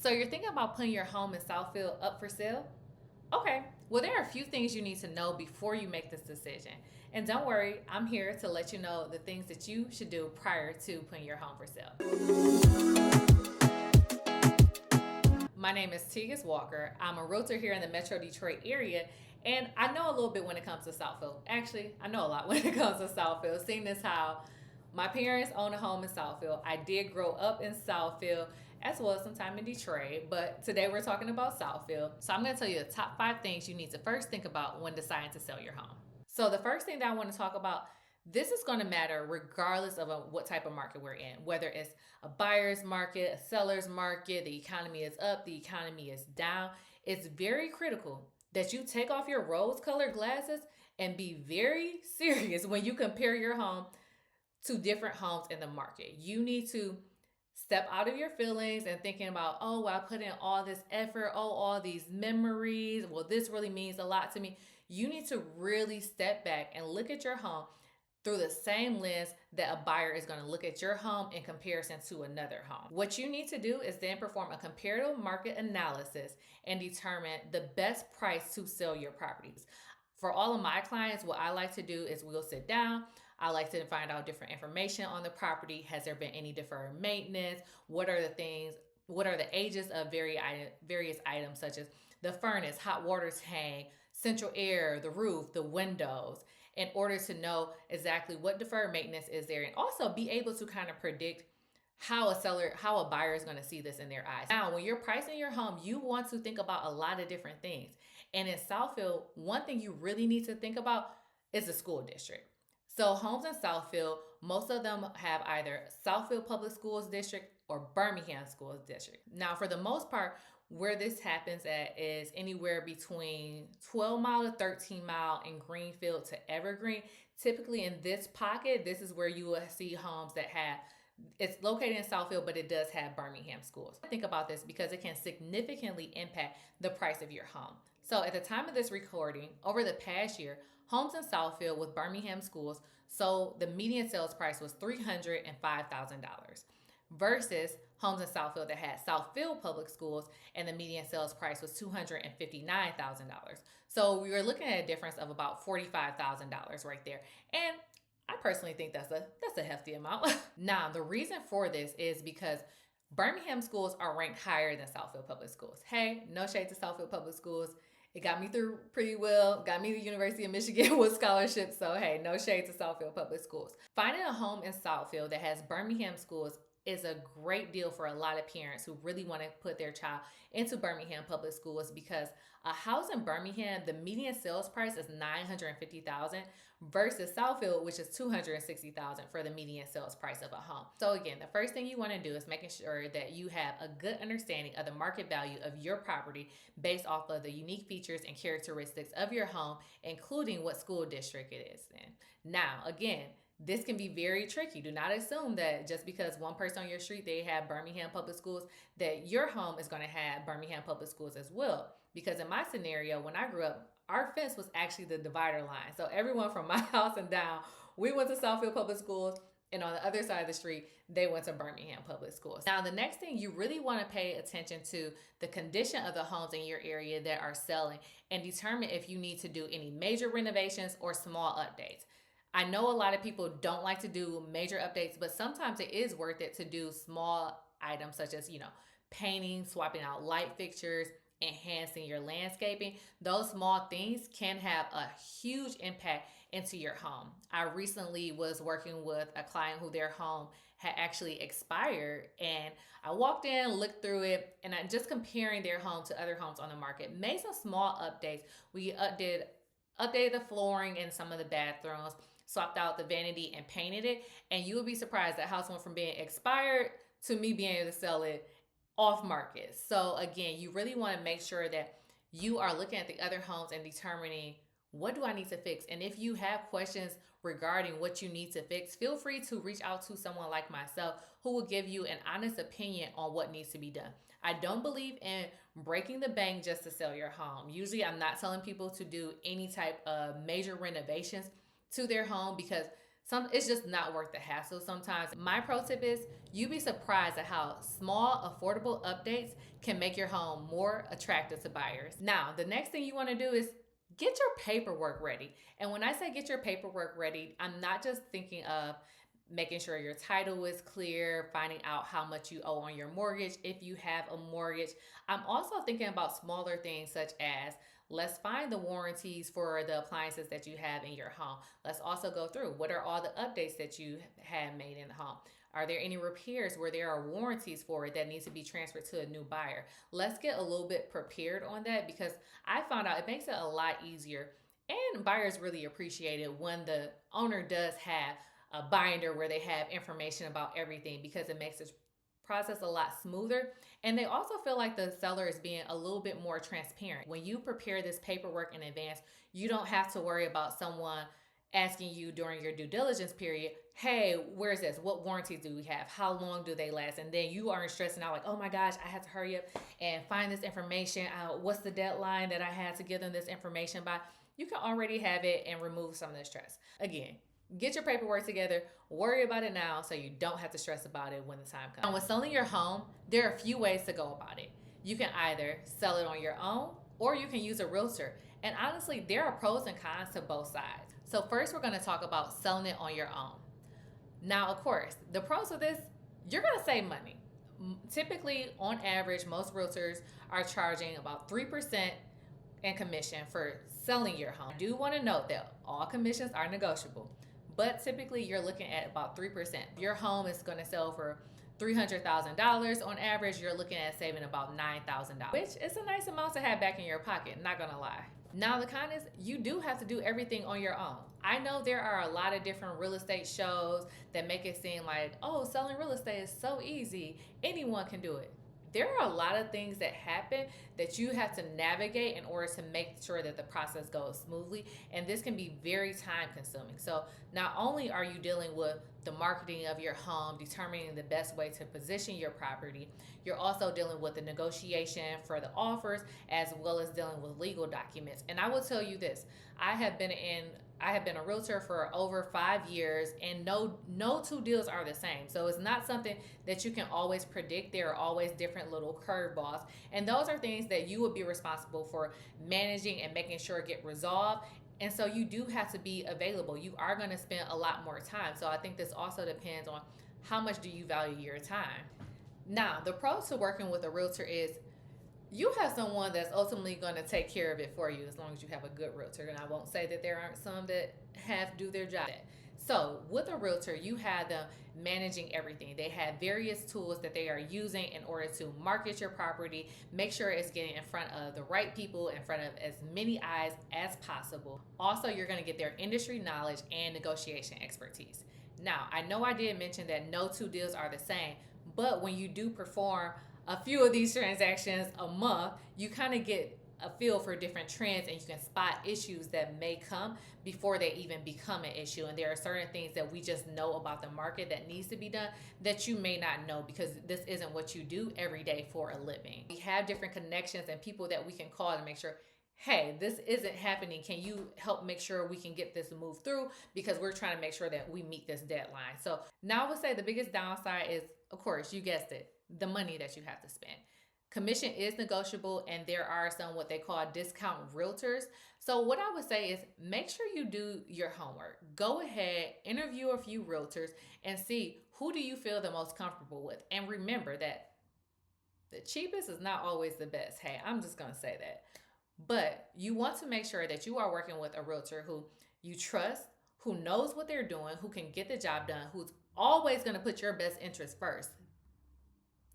So you're thinking about putting your home in Southfield up for sale? Okay, well, there are a few things you need to know before you make this decision. And don't worry, I'm here to let you know the things that you should do prior to putting your home for sale. My name is Tegest Walker. I'm a realtor here in the Metro Detroit area, and I know a little bit when it comes to Southfield. Actually, I know a lot when it comes to Southfield, seeing as how my parents own a home in Southfield. I did grow up in Southfield as well as some time in Detroit, but today we're talking about Southfield. So I'm going to tell you the top 5 things you need to first think about when deciding to sell your home. So the first thing that I want to talk about, this is going to matter regardless of what type of market we're in, whether it's a buyer's market, a seller's market, the economy is up, the economy is down. It's very critical that you take off your rose-colored glasses and be very serious when you compare your home to different homes in the market. You need to step out of your feelings and thinking about, oh, well, I put in all this effort, oh, all these memories, well, this really means a lot to me. You need to really step back and look at your home through the same lens that a buyer is going to look at your home in comparison to another home. What you need to do is then perform a comparative market analysis and determine the best price to sell your properties. For all of my clients, what I like to do is we'll sit down. I like to find out different information on the property. Has there been any deferred maintenance? What are the things? What are the ages of various items such as the furnace, hot water tank, central air, the roof, the windows, in order to know exactly what deferred maintenance is there, and also be able to kind of predict how a buyer is going to see this in their eyes. Now, when you're pricing your home, you want to think about a lot of different things. And in Southfield, one thing you really need to think about is the school district. So homes in Southfield, most of them have either Southfield Public Schools District or Birmingham Schools District. Now, for the most part, where this happens at is anywhere between 12 mile to 13 mile in Greenfield to Evergreen. Typically in this pocket, this is where you will see homes that have, it's located in Southfield, but it does have Birmingham schools. Think about this because it can significantly impact the price of your home. So at the time of this recording, over the past year, homes in Southfield with Birmingham schools, so the median sales price was $305,000 versus homes in Southfield that had Southfield Public Schools and the median sales price was $259,000. So we were looking at a difference of about $45,000 right there. And I personally think that's a hefty amount. Now, the reason for this is because Birmingham schools are ranked higher than Southfield Public Schools. Hey, no shade to Southfield Public Schools. It got me through pretty well, got me to the University of Michigan with scholarships. So hey, no shade to Southfield Public Schools. Finding a home in Southfield that has Birmingham schools is a great deal for a lot of parents who really want to put their child into Birmingham Public Schools, because a house in Birmingham, the median sales price is $950,000 versus Southfield, which is $260,000 for the median sales price of a home. So again, the first thing you want to do is making sure that you have a good understanding of the market value of your property based off of the unique features and characteristics of your home, including what school district it is in. Now, again, this can be very tricky. Do not assume that just because one person on your street, they have Birmingham Public Schools, that your home is going to have Birmingham Public Schools as well. Because in my scenario, when I grew up, our fence was actually the divider line. So everyone from my house and down, we went to Southfield Public Schools, and on the other side of the street, they went to Birmingham Public Schools. Now, the next thing you really want to pay attention to the condition of the homes in your area that are selling and determine if you need to do any major renovations or small updates. I know a lot of people don't like to do major updates, but sometimes it is worth it to do small items such as, painting, swapping out light fixtures, enhancing your landscaping. Those small things can have a huge impact into your home. I recently was working with a client who their home had actually expired, and I walked in, looked through it, and I just comparing their home to other homes on the market, made some small updates. We updated the flooring in some of the bathrooms, swapped out the vanity and painted it, and you would be surprised that house went from being expired to me being able to sell it off market. So again, you really want to make sure that you are looking at the other homes and determining, what do I need to fix? And if you have questions regarding what you need to fix, feel free to reach out to someone like myself who will give you an honest opinion on what needs to be done. I don't believe in breaking the bank just to sell your home. Usually I'm not telling people to do any type of major renovations to their home, because It's just not worth the hassle sometimes. My pro tip is you'd be surprised at how small, affordable updates can make your home more attractive to buyers. Now, the next thing you want to do is get your paperwork ready. And when I say get your paperwork ready, I'm not just thinking of making sure your title is clear, finding out how much you owe on your mortgage if you have a mortgage. I'm also thinking about smaller things such as let's find the warranties for the appliances that you have in your home. Let's also go through what are all the updates that you have made in the home. Are there any repairs where there are warranties for it that needs to be transferred to a new buyer? Let's get a little bit prepared on that because I found out it makes it a lot easier and buyers really appreciate it when the owner does have a binder where they have information about everything because it makes this process a lot smoother. And they also feel like the seller is being a little bit more transparent. When you prepare this paperwork in advance, you don't have to worry about someone asking you during your due diligence period, hey, where's this? What warranties do we have? How long do they last? And then you aren't stressing out like, oh my gosh, I have to hurry up and find this information out. What's the deadline that I had to give them this information by? You can already have it and remove some of the stress. Again, get your paperwork together, worry about it now so you don't have to stress about it when the time comes. And with selling your home, there are a few ways to go about it. You can either sell it on your own or you can use a realtor. And honestly, there are pros and cons to both sides. So first, we're going to talk about selling it on your own. Now, of course, the pros of this, you're going to save money. Typically, on average, most realtors are charging about 3% in commission for selling your home. I do want to note that all commissions are negotiable, but typically you're looking at about 3%. If your home is going to sell for $300,000 on average, you're looking at saving about $9,000, which is a nice amount to have back in your pocket, not gonna lie. Now the con is you do have to do everything on your own. I know there are a lot of different real estate shows that make it seem like, oh, selling real estate is so easy, anyone can do it. There are a lot of things that happen that you have to navigate in order to make sure that the process goes smoothly, and this can be very time consuming. So not only are you dealing with the marketing of your home, determining the best way to position your property, you're also dealing with the negotiation for the offers as well as dealing with legal documents. And I will tell you this, I have been a realtor for over 5 years, and no two deals are the same. So it's not something that you can always predict. There are always different little curveballs, and those are things that you would be responsible for managing and making sure get resolved. And so you do have to be available. You are going to spend a lot more time. So I think this also depends on how much do you value your time. Now, the pro to working with a realtor is you have someone that's ultimately going to take care of it for you as long as you have a good realtor. And I won't say that there aren't some that have to do their job. So with a realtor, you have them managing everything. They have various tools that they are using in order to market your property, make sure it's getting in front of the right people, in front of as many eyes as possible. Also, you're going to get their industry knowledge and negotiation expertise. Now, I know I did mention that no two deals are the same, but when you do perform a few of these transactions a month, you kind of get a feel for different trends and you can spot issues that may come before they even become an issue. And there are certain things that we just know about the market that needs to be done that you may not know because this isn't what you do every day for a living. We have different connections and people that we can call to make sure, hey, this isn't happening. Can you help make sure we can get this moved through? Because we're trying to make sure that we meet this deadline. So now I would say the biggest downside is, of course, you guessed it, the money that you have to spend. Commission is negotiable, and there are some what they call discount realtors. So what I would say is make sure you do your homework. Go ahead, interview a few realtors and see who do you feel the most comfortable with. And remember that the cheapest is not always the best. Hey, I'm just going to say that. But you want to make sure that you are working with a realtor who you trust, who knows what they're doing, who can get the job done, who's always going to put your best interest first.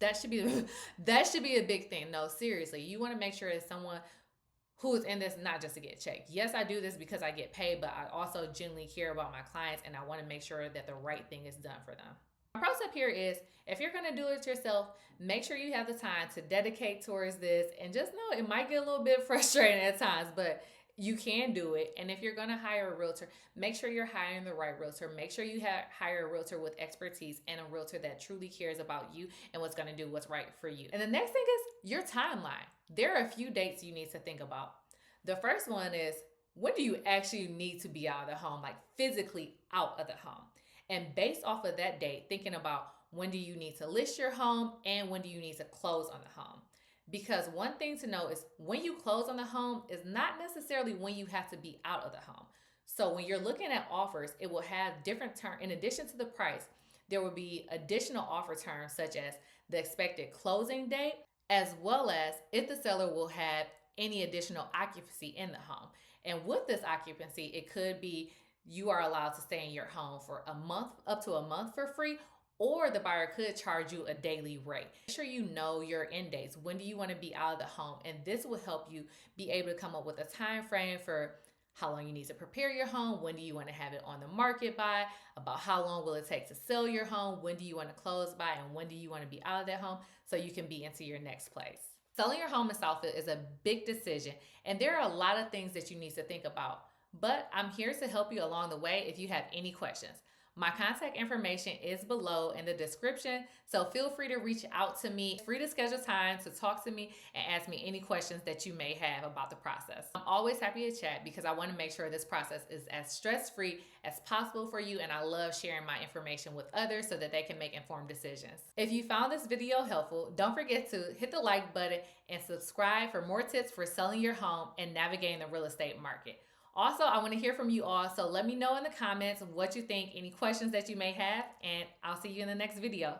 That should be a big thing. No, seriously, you want to make sure it's someone who's in this not just to get checked. Yes, I do this because I get paid, but I also genuinely care about my clients and I want to make sure that the right thing is done for them. My pro tip here is if you're going to do it yourself, make sure you have the time to dedicate towards this, and just know it might get a little bit frustrating at times, but you can do it. And if you're going to hire a realtor, make sure you're hiring the right realtor. Make sure you hire a realtor with expertise and a realtor that truly cares about you and what's going to do what's right for you. And the next thing is your timeline. There are a few dates you need to think about. The first one is when do you actually need to be out of the home, like physically out of the home? And based off of that date, thinking about when do you need to list your home and when do you need to close on the home. Because one thing to know is when you close on the home is not necessarily when you have to be out of the home. So when you're looking at offers, it will have different terms. In addition to the price, there will be additional offer terms such as the expected closing date, as well as if the seller will have any additional occupancy in the home. And with this occupancy, it could be you are allowed to stay in your home for a month, up to a month for free, or the buyer could charge you a daily rate. Make sure you know your end dates. When do you want to be out of the home? And this will help you be able to come up with a time frame for how long you need to prepare your home, when do you want to have it on the market by, about how long will it take to sell your home, when do you want to close by, and when do you want to be out of that home so you can be into your next place. Selling your home in Southfield is a big decision, and there are a lot of things that you need to think about, but I'm here to help you along the way if you have any questions. My contact information is below in the description, so feel free to reach out to me. Free to schedule time to talk to me and ask me any questions that you may have about the process. I'm always happy to chat because I want to make sure this process is as stress-free as possible for you, and I love sharing my information with others so that they can make informed decisions. If you found this video helpful, don't forget to hit the like button and subscribe for more tips for selling your home and navigating the real estate market. Also, I want to hear from you all, so let me know in the comments what you think, any questions that you may have, and I'll see you in the next video.